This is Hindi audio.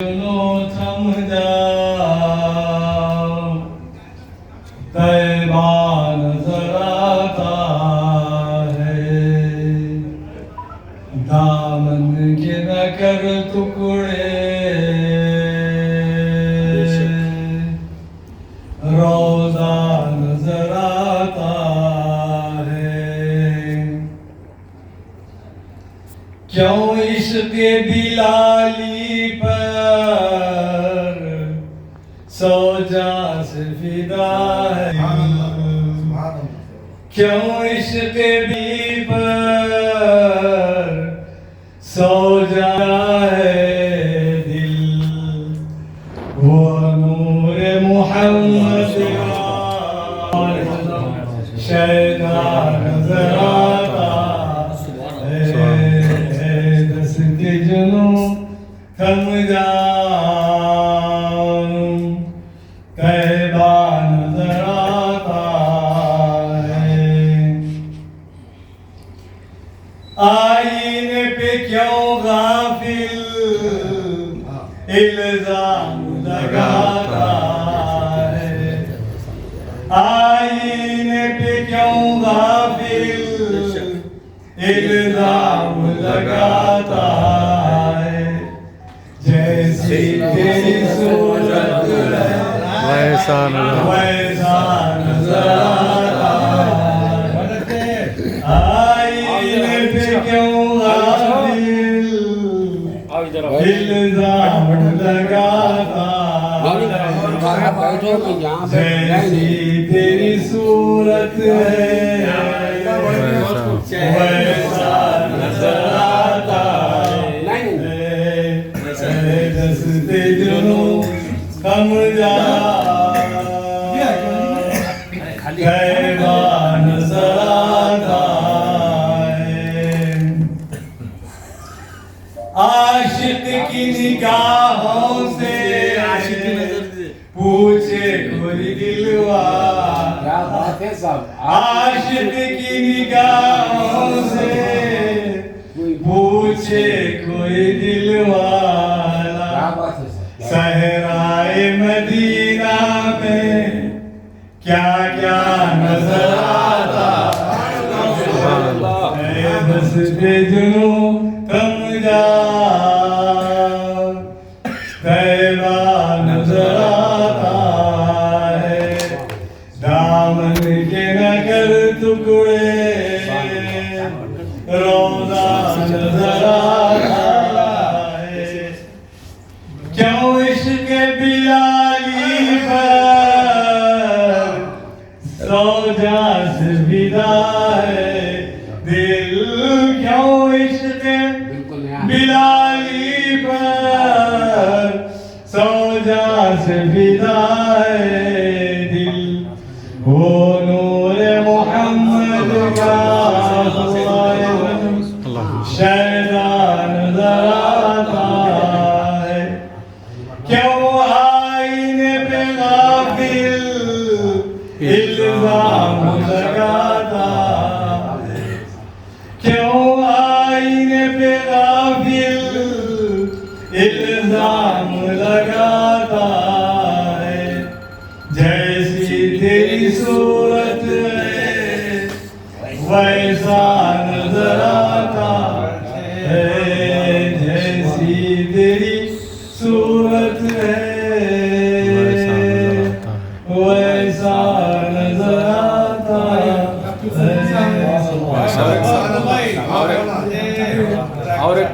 थम जाओ तैबा नजर आता है, दामन के न कर टुकड़े, रोजा नजर आता है। क्यों इश्क़ बिलाली पर सौजा से फिदा है, क्यों इश्क़ भी पर सौजा है दिल, वो नूर मोहम्मद शैदा नजर आता है, दस्ते जुनूं थम जाओ तैबा नजर आता है। आईने पे क्यों गाफिल इल्जाम लगाता है, आईने पे क्यों गाफिल इल्जाम लगाता है। जैसी तेरी सूरत है वैसा नजर आता है, आईने पे क्यों गाफिल इल्जाम लगाता है। जैसी तेरी सूरत है वैसा नजर आता है, दस्ते जुनूं थम जाओ तैबा नजर आता है। आशिक की निगाहों से पूछे कोई दिलवाला, आशिक की निगाहों से पूछे कोई दिलवाला, सहराए मदीना में क्या क्या नजर आता है। दस्ते जुनूं थम जाओ तैबा नजर आता है, दामन के न कर टुकड़े, रोजा नजर आता है। क्यों इश्क़ बिलाली पर सौजा से विदा है दिल, क्यों इश्क़ बिलाली पर सौजा से विदा है दिल, वो नूर मोहम्मद का शैदा नजर आता है। क्यों आईने पे गाफिल इल्जाम लगाता है, क्यों आईने पे गाफिल इल्जाम लगाता है। जैसी तेरी सूरत है वैसा नजर आता है, जैसी तेरी सूरत है वैसा नजर आता है। और एक